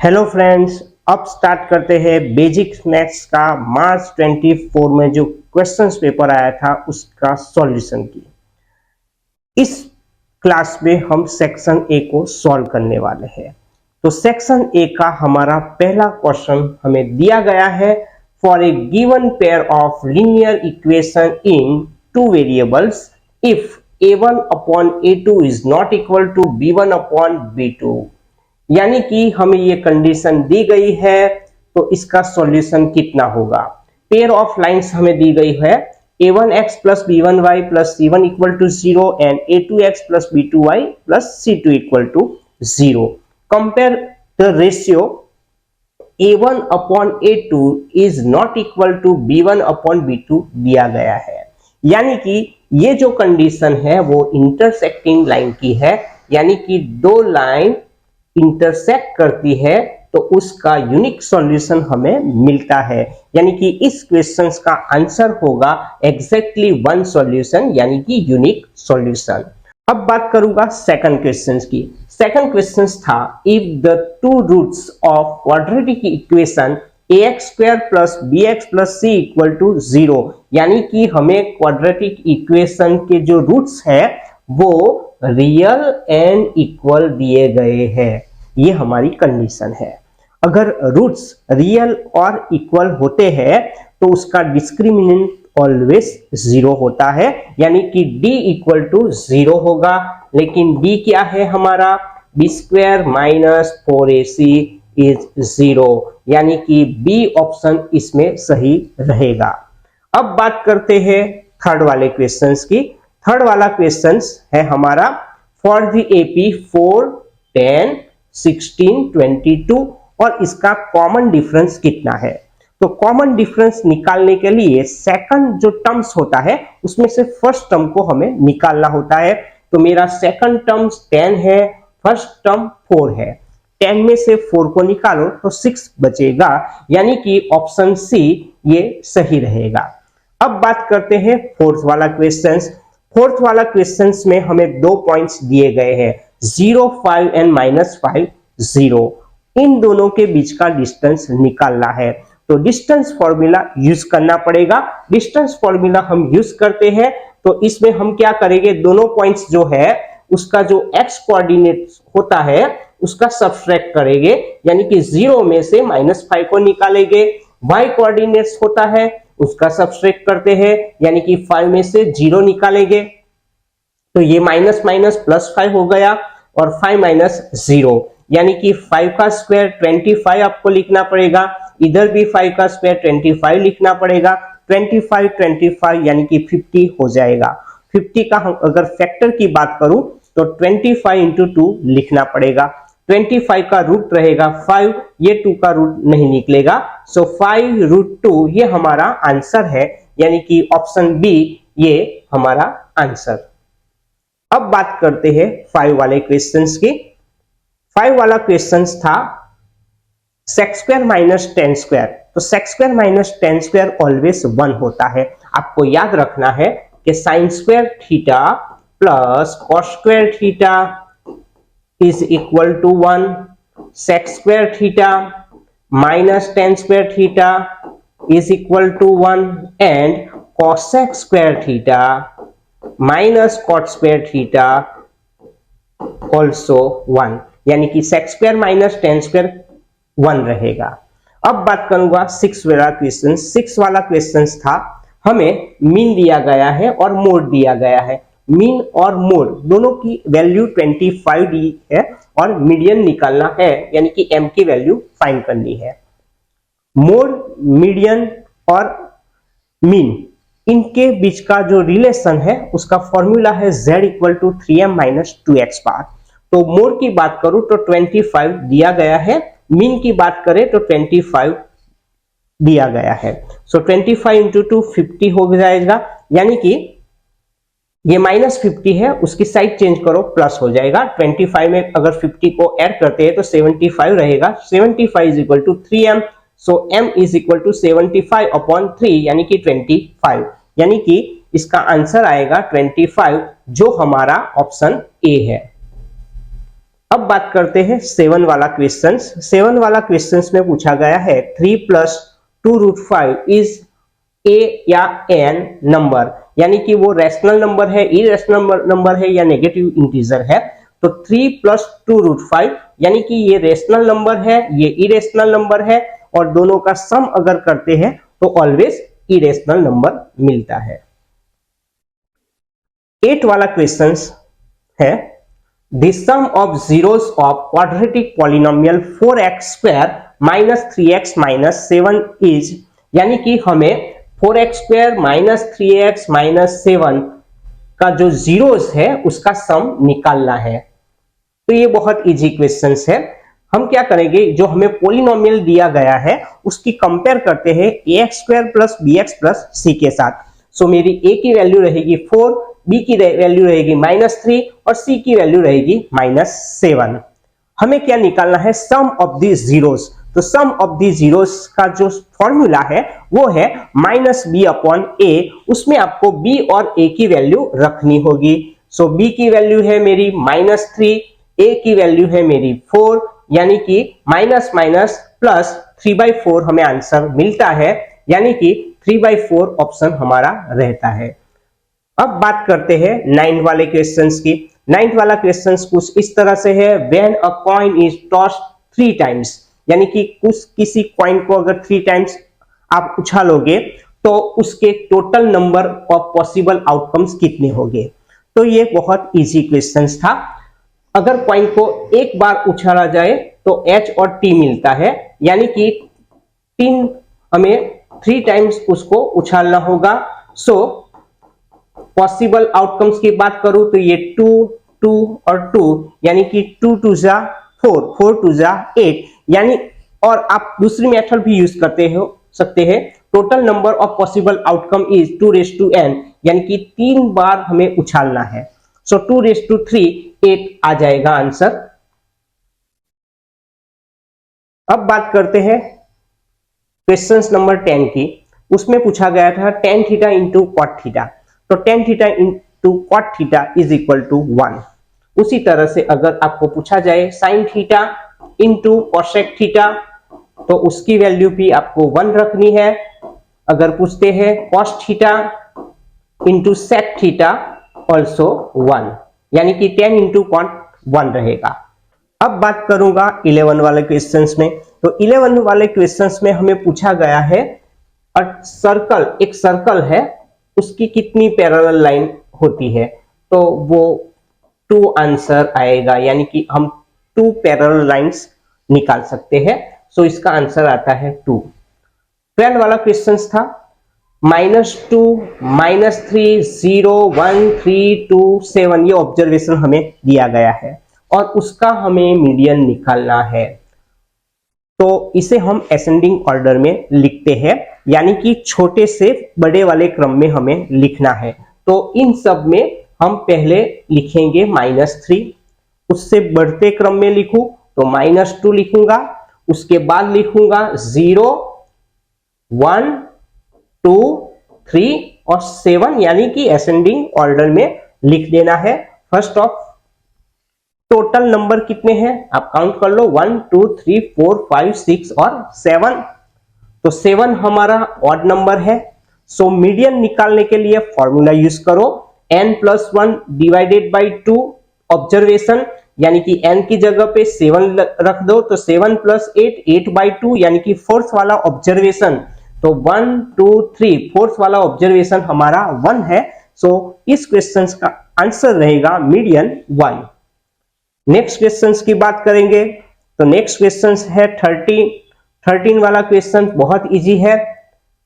Hello friends, अब start करते हैं बेसिक मैथ्स का मार्च 24 में जो क्वेश्चंस पेपर आया था उसका सॉल्यूशन की। इस क्लास में हम सेक्शन ए को सॉल्व करने वाले हैं। तो सेक्शन ए का हमारा पहला क्वेश्चन हमें दिया गया है। For a given pair of linear equation in two variables if a1 upon a2 is not equal to b1 upon b2, यानी कि हमें ये कंडीशन दी गई है तो इसका सॉल्यूशन कितना होगा। पेयर ऑफ लाइंस हमें दी गई है a1x plus b1y plus c1 equal to 0 and a2x plus b2y plus c2 equal to 0। Compare the ratio a1 upon a2 is not equal to b1 upon b2 दिया गया है। यानी कि ये जो कंडीशन है वो इंटरसेक्टिंग लाइन की है, यानी कि दो लाइन इंटरसेक्ट करती है तो उसका यूनिक सॉल्यूशन हमें मिलता है। यानी कि इस क्वेश्चन का आंसर होगा एग्जैक्टली वन सॉल्यूशन, यानी कि यूनिक सॉल्यूशन। अब बात करूंगा सेकंड क्वेश्चन की। सेकंड क्वेश्चन था if the two roots of quadratic equation ax square plus bx plus c equal to 0, यानी कि हमें क्वाड्रेटिक इक्वेशन के जो रूट्स है वो रियल एंड इक्वल दिए गए हैं। ये हमारी कंडीशन है। अगर रूट्स रियल और इक्वल होते हैं तो उसका डिस्क्रिमिनेंट ऑलवेज 0 होता है, यानी कि d इक्वल टू 0 होगा। लेकिन d क्या है हमारा, b square minus 4ac is 0, यानी कि b ऑप्शन इसमें सही रहेगा। अब बात करते हैं थर्ड वाले क्वेश्चंस की। थर्ड वाला क्वेश्चन है हमारा फॉर द एपी 4, 10, 16, 22 और इसका कॉमन डिफरेंस कितना है। तो कॉमन डिफरेंस निकालने के लिए सेकंड जो टर्म्स होता है उसमें से फर्स्ट टर्म को हमें निकालना होता है। तो मेरा सेकंड टर्म 10 है, फर्स्ट टर्म 4 है। 10 में से 4 को निकालो तो 6 बचेगा, यानी कि ऑप्शन सी ये सही रहेगा। अब बात करते हैं फोर्थ वाला क्वेश्चन। फोर्थ वाला क्वेश्चन में हमें दो पॉइंट्स दिए गए हैं 0, 5 एंड -5, 0। इन दोनों के बीच का डिस्टेंस निकालना है तो डिस्टेंस फॉर्मूला यूज करना पड़ेगा। डिस्टेंस फॉर्मूला हम यूज करते हैं तो इसमें हम क्या करेंगे, दोनों पॉइंट्स जो है उसका जो x कोऑर्डिनेट होता है उसका सब्ट्रैक्ट करेंगे, यानी कि 0 में से -5 को निकालेंगे। y कोऑर्डिनेट्स होता है उसका सब्ट्रैक्ट करते हैं, यानी कि 5 में से 0 निकालेंगे तो ये माइनस माइनस प्लस 5 हो गया और 5 माइनस 0, यानी कि 5 का स्क्वायर 25 आपको लिखना पड़ेगा। इधर भी 5 का स्क्वायर 25 लिखना पड़ेगा। 25 25 यानी कि 50 हो जाएगा। 50 का हम अगर फैक्टर की बात करूं तो 25 इंटू 2 लिखना पड़ेगा। 25 का रूट रहेगा 5, ये 2 का रूट नहीं निकलेगा, सो 5√2 ये हमारा आंसर है, यानी कि ऑप्शन बी ये हमारा आंसर। अब बात करते हैं 5 वाले क्वेश्चंस की। 5 वाला क्वेश्चंस था सेक्स स्क्वायर माइनस 10 स्क्वायर। तो sec square minus 10 square always 1 होता है। आपको याद रखना है कि sine square theta plus cos square theta is equal to 1, sec square theta minus 10 square theta is equal to 1 and cosec square theta minus cot square theta also 1, यानी कि sex square minus 10 square 1 रहेगा। अब बात करूंगा 6 वाला question. 6 वाला question था हमें मीन दिया गया है और मोड दिया गया है। मीन और मोड दोनों की वैल्यू 25 दी है और मीडियन निकालना है, यानी कि m की वैल्यू फाइंड करनी है। मोड, मीडियन और मीन इनके बीच का जो रिलेशन है उसका फॉर्मूला है z equal to 3m minus 2x bar. तो मोड की बात करूं तो 25 दिया गया है, मीन की बात करें तो 25 दिया गया है। सो 25 इंटू 2 50 हो जाएगा, यानी कि ये -50 है, उसकी साइड चेंज करो प्लस हो जाएगा। 25 में अगर 50 को ऐड करते हैं तो 75 रहेगा। 75 is equal to 3m, so m is equal to 75 upon 3, यानी कि 25, यानी कि इसका आंसर आएगा 25, जो हमारा ऑप्शन ए है। अब बात करते हैं 7 वाला क्वेश्चन। 7 वाला क्वेश्चन में पूछा गया है 3 + 2√5 इज ए या एन नंबर, यानी कि वो रैशनल नंबर है, इरेशनल नंबर है या नेगेटिव इंटीजर है। तो 3 + 2√5 यानी कि ये रैशनल नंबर है, ये इरेशनल नंबर है, और दोनों का सम अगर करते हैं तो ऑलवेज इरेशनल नंबर मिलता है। 8 वाला क्वेश्चन है the sum of zeros of quadratic polynomial 4x² minus 3x minus 7 is, यानी कि हमें 4x² minus 3x minus 7 का जो जीरोस है उसका सम निकालना है। तो ये बहुत इजी क्वेश्चन है। हम क्या करेंगे, जो हमें पोलिनोमियल दिया गया है उसकी कंपेयर करते हैं ax² plus bx plus c के साथ। सो मेरी a की वैल्यू रहेगी 4, b की वैल्यू रहेगी -3 और c की वैल्यू रहेगी -7। हमें क्या निकालना है, सम ऑफ दी जीरोस। तो सम ऑफ दी जीरोस का जो फॉर्मूला है वो है -b/a। उसमें आपको b और a की वैल्यू रखनी होगी। सो b की वैल्यू है मेरी -3, a की वैल्यू है मेरी 4, यानी कि माइनस माइनस प्लस 3/4 हमें आंसर मिलता है, यानी कि 3/4 ऑप्शन हमारा रहता है। अब बात करते हैं 9 वाले क्वेश्चंस की। 9 वाला क्वेश्चंस कुछ इस तरह से है, when a coin is tossed 3 times, यानी कि कुछ किसी कॉइन को अगर 3 टाइम्स आप उछालोगे तो उसके total number of possible outcomes कितने होंगे। तो ये बहुत इजी क्वेश्चंस था। अगर कॉइन को एक बार उछाला जाए तो H और T मिलता है, यानी कि 3 हमें 3 टाइम्स उसको उछालना होगा। सो पॉसिबल आउटकम्स की बात करूं तो ये 2, 2 और 2, यानी कि 2 2 जा 4, 4 2 जा 8, यानी, और आप दूसरी मेथड भी यूज करते हो सकते हैं। Total number of possible outcome is 2n, यानी कि 3 बार हमें उछालना है। सो 2�3 8 आ जाएगा आंसर। अब बात करते हैं क्वेश्चन नंबर 10 की। उसमें पूछा गया था tan theta into cot theta. तो tan theta into cot theta is equal to 1। उसी तरह से अगर आपको पूछा जाए sin theta into cosec theta तो उसकी वैल्यू भी आपको 1 रखनी है। अगर पूछते हैं cos theta into sec theta also 1, यानी कि 10 इंटू कॉट 1 रहेगा। अब बात करूंगा 11 वाले क्वेश्चंस में। तो 11 वाले क्वेश्चंस में हमें पूछा गया है सर्कल, एक सर्कल है, उसकी कितनी पैरेलल लाइन होती है। तो वो 2 आंसर आएगा, यानी कि हम 2 पैरेलल लाइंस निकाल सकते हैं। सो इसका आंसर आता है 2। 12 वाला क्वेश्चन था -2, -3, 0, 1, 3, 2, 7, ये ऑब्जर्वेशन हमें दिया गया है और उसका हमें मीडियन निकालना है। तो इसे हम असेंडिंग ऑर्डर में लिखते हैं, यानी कि छोटे से बड़े वाले क्रम में हमें लिखना है। तो इन सब में हम पहले लिखेंगे -3, उससे बढ़ते क्रम में लिखूं तो -2 लिखूंगा, उसके बाद लिखूंगा 0, 1, 2, 3 और 7, यानी कि असेंडिंग ऑर्डर में लिख देना है। फर्स्ट ऑफ टोटल नंबर कितने हैं आप काउंट कर लो, 1, 2, 3, 4, 5, 6 और 7। तो 7 हमारा ऑड नंबर है। सो मीडियन निकालने के लिए फॉर्मूला यूज करो, n+1 डिवाइडेड बाई 2 ऑब्जर्वेशन, यानी कि n की जगह पे 7 रख दो तो 7 + 8, 8/2, यानी कि फोर्थ वाला ऑब्जर्वेशन। तो 1, 2, 3 फोर्थ वाला ऑब्जर्वेशन हमारा 1 है। सो इस क्वेश्चन का आंसर रहेगा मीडियन 1। नेक्स्ट क्वेश्चन की बात करेंगे तो नेक्स्ट क्वेश्चन है 13 वाला क्वेश्चन बहुत इजी है।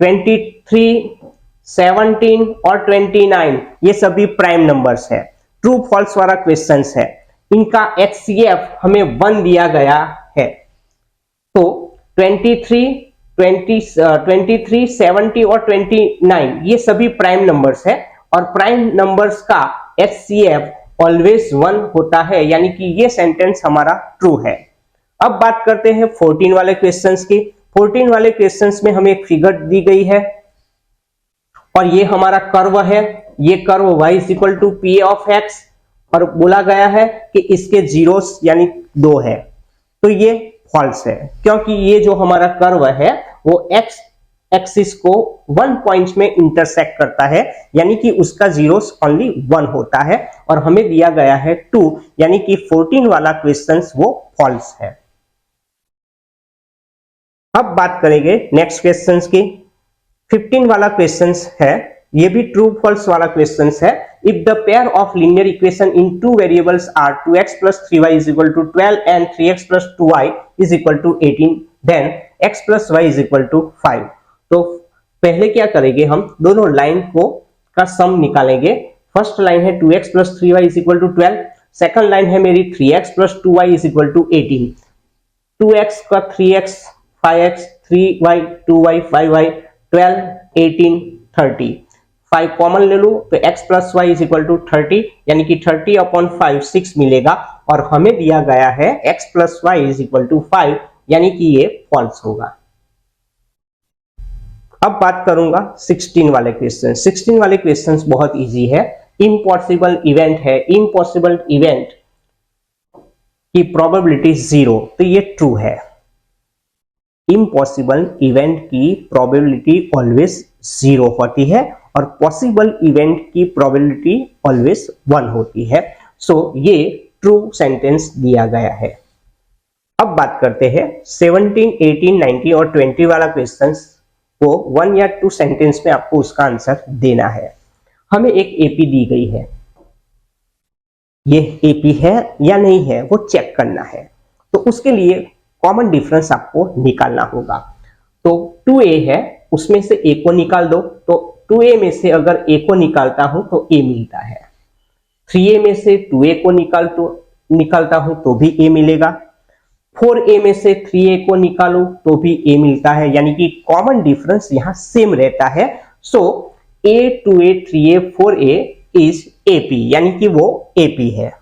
23, 17 और 29 ये सभी प्राइम नंबर्स है। ट्रू फॉल्स वाला क्वेश्चन है, इनका HCF हमें 1 दिया गया है। तो 23, 70 और 29 ये सभी प्राइम नंबर्स है और प्राइम नंबर्स का HCF ऑलवेज 1 होता है, यानी कि ये सेंटेंस हमारा ट्रू है। अब बात करते हैं 14 वाले क्वेश्चंस की। 14 वाले क्वेश्चंस में हमें एक फिगर दी गई है और ये हमारा कर्व है। ये curve y = P of x और बोला गया है कि इसके जीरोस यानी 2 है, तो ये फॉल्स है, क्योंकि ये जो हमारा कर्व है वो एक्स एक्सिस को 1 पॉइंट में इंटरसेक्ट करता है, यानी कि उसका जीरोस ओनली 1 होता है, और हमें दिया गया है 2, यानी कि 14 वाला क्वेश्चन वो फॉल्स है। अब बात करेंगे नेक्स्ट क्वेश्चन की। 15 वाला क्वेश्चन है, ये भी ट्रू फॉल्स वाला क्वेश्चन है। If the pair of linear equation in 2 variables are 2x plus 3y is equal to 12 and 3x plus 2y is equal to 18, then x plus y is equal to 5। तो पहले क्या करेंगे, हम दोनों line को का सम निकालेंगे। फर्स्ट लाइन है 2x plus 3y is equal to 12, second line है मेरी 3x plus 2y is equal to 18। 2x का 3x 5x 3y 2y 5y 12 18 30, 5 common ले लूं तो x plus y is equal to 30, यानी कि 30 अपॉन 5 6 मिलेगा, और हमें दिया गया है x plus y is equal to 5, यानी कि ये फॉल्स होगा। अब बात करूंगा 16 वाले क्वेश्चन। 16 वाले क्वेश्चन बहुत इजी है। इम्पॉसिबल इवेंट है, इम्पॉसिबल इवेंट की प्रोबेबिलिटी 0, तो ये ट्रू है। इम्पॉसिबल इवेंट की प्रोबेबिलिटी ऑलवेज 0 होती है, और पॉसिबल इवेंट की प्रोबेबिलिटी ऑलवेज 1 होती है। सो ये ट्रू सेंटेंस दिया गया है। अब बात करते हैं 17, 18, 19 और 20 वाला क्वेश्चंस को 1 या 2 सेंटेंस में आपको उसका आंसर देना है। हमें एक एपी दी गई है, ये एपी है या नहीं है वो चेक करना है, तो उसके लिए कॉमन डिफरेंस आपको निकालना होगा। तो 2a है, उसमें से a को निकाल दो, तो 2a में से अगर a को निकालता हूं तो a मिलता है। 3a में से 2a को निकालता हूं तो भी a मिलेगा। 4a में से 3a को निकालूं तो भी a मिलता है, यानी कि कॉमन डिफरेंस यहां सेम रहता है। सो a 2a 3a 4a is AP, यानी कि वो AP है।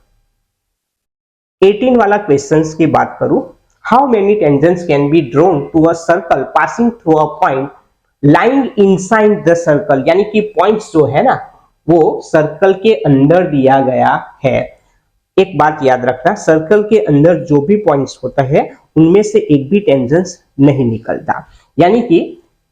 18 वाला क्वेश्चंस की बात करूं, how many tangents can be drawn to a circle passing through a point lying inside the circle, यानी कि पॉइंट्स जो है ना वो सर्कल के अंदर दिया गया है। एक बात याद रखना, सर्कल के अंदर जो भी पॉइंट्स होता है उनमें से एक भी टेंजेंट्स नहीं निकलता, यानी कि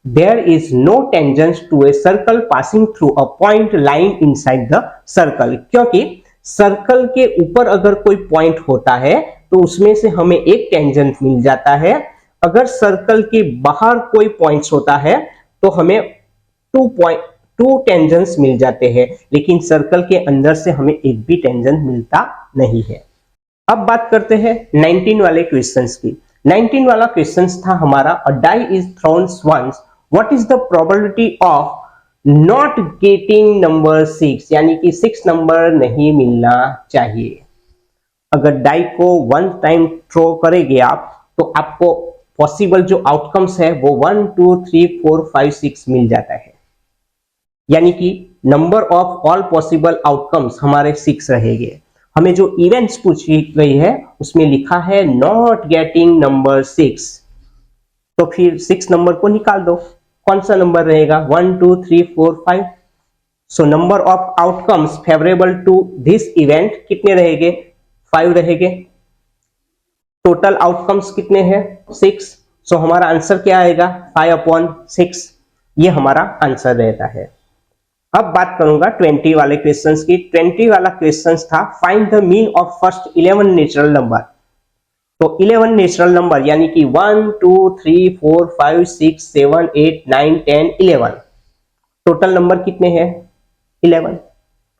there is no tangents to a circle passing through a point lying inside the circle, क्योंकि सर्कल के ऊपर अगर कोई पॉइंट होता है तो उसमें से हमें एक टेंजेंट मिल जाता है। अगर सर्कल के बाहर कोई पॉइंट्स होता है तो हमें 2 टेंजेंट्स मिल जाते हैं, लेकिन सर्कल के अंदर से हमें एक भी टेंजेंट मिलता नहीं है। अब बात करते हैं 19 वाले क्वेश्चंस की। 19 वाला क्वेश्चंस था हमारा, a die is thrown once, what is the probability of not getting number 6, यानी कि 6 नंबर नहीं मिलना चाहिए। अगर डाई को 1 टाइम थ्रो करेंगे आप तो आपको पॉसिबल जो आउटकम्स है वो 1 2 3 4 5 6 मिल जाता है, यानी कि number of all possible outcomes हमारे 6 रहेंगे। हमें जो इवेंट्स पूछी गई है उसमें लिखा है नॉट गेटिंग नंबर 6, तो फिर 6 नंबर को निकाल दो, कौन सा नंबर रहेगा 1 2 3 4 5। So number of outcomes favourable to this event कितने रहेंगे, 5 रहेंगे। टोटल आउटकम्स कितने हैं 6, सो हमारा आंसर क्या आएगा 5/6, ये हमारा आंसर रहता है। अब बात करूंगा 20 वाले क्वेश्चंस की। 20 वाला क्वेश्चंस था find the mean of first 11 natural number. तो 11 नेचुरल नंबर यानी कि 1 2 3 4 5 6 7 8 9 10 11, टोटल नंबर कितने हैं 11।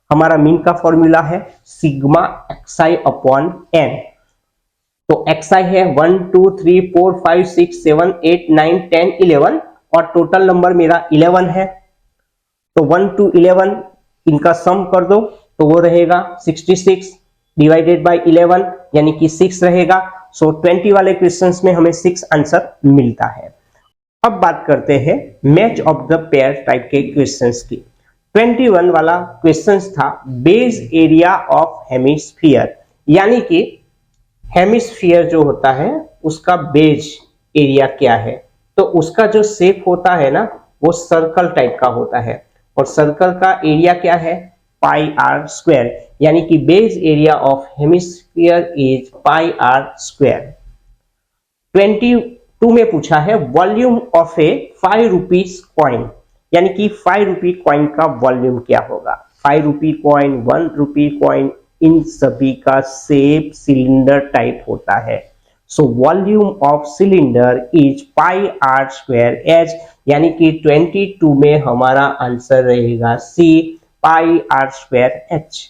हमारा मीन का फॉर्मूला है सिग्मा xi अपॉन n। तो xi है 1 2 3 4 5 6 7 8 9 10 11, और टोटल नंबर मेरा 11 है। तो 1 to 11 इनका सम कर दो तो वो रहेगा 66 डिवाइडेड बाय 11, यानी कि 6 रहेगा। सो 20 वाले क्वेश्चंस में हमें 6 आंसर मिलता है। अब बात करते हैं match of the pair type के क्वेश्चंस की। 21 वाला क्वेश्चंस था बेस एरिया ऑफ हेमिस्फीयर, यानी कि हेमिस्फीयर जो होता है उसका बेस एरिया क्या है। तो उसका जो शेप होता है ना वो सर्कल टाइप का होता है, और सर्कल का एरिया क्या है पाई r स्क्वायर, यानी कि base area of hemisphere is pi r square. 22 में पूछा है volume of a 5 rupees coin, यानी कि 5 रुपी कॉइन का वॉल्यूम क्या होगा। 5 रुपी कॉइन, 1 रुपी कॉइन, इन सभी का शेप सिलेंडर टाइप होता है। So volume of cylinder is pi r square h, यानी कि 22 में हमारा आंसर रहेगा C, pi r square h.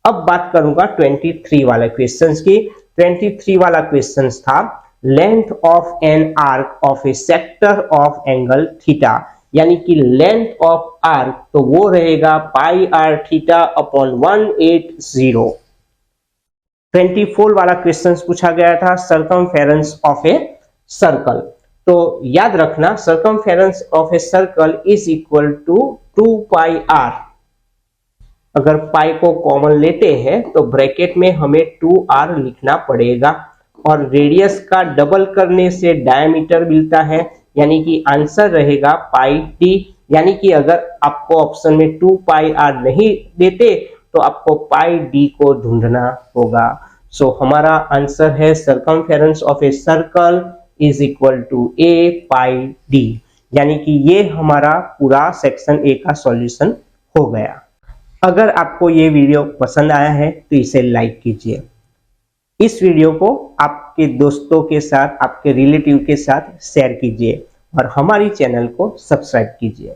अब बात करूंगा 23 वाला क्वेश्चन की। 23 वाला क्वेश्चन था length of an arc of A sector of angle theta, यानी कि लेंथ ऑफ आर्क तो वो रहेगा पाई आर थीटा अपॉन 180। 24 वाला क्वेश्चन पूछा गया था सर्कमफेरेंस ऑफ ए सर्कल। तो याद रखना circumference of a circle is equal to 2 pi r. अगर पाई को कॉमन लेते हैं तो ब्रैकेट में हमें 2r लिखना पड़ेगा और रेडियस का डबल करने से डायमीटर मिलता है, यानी कि आंसर रहेगा पाई डी। यानी कि अगर आपको ऑप्शन में 2 पाई आर नहीं देते तो आपको पाई डी को ढूंढना होगा। सो हमारा आंसर है circumference of a circle is equal to a pi d, यानी कि ये हमारा पूरा सेक्शन ए का सॉल्यूशन हो गया। अगर आपको ये वीडियो पसंद आया है तो इसे लाइक कीजिए। इस वीडियो को आपके दोस्तों के साथ, आपके रिलेटिव के साथ शेयर कीजिए और हमारी चैनल को सब्सक्राइब कीजिए।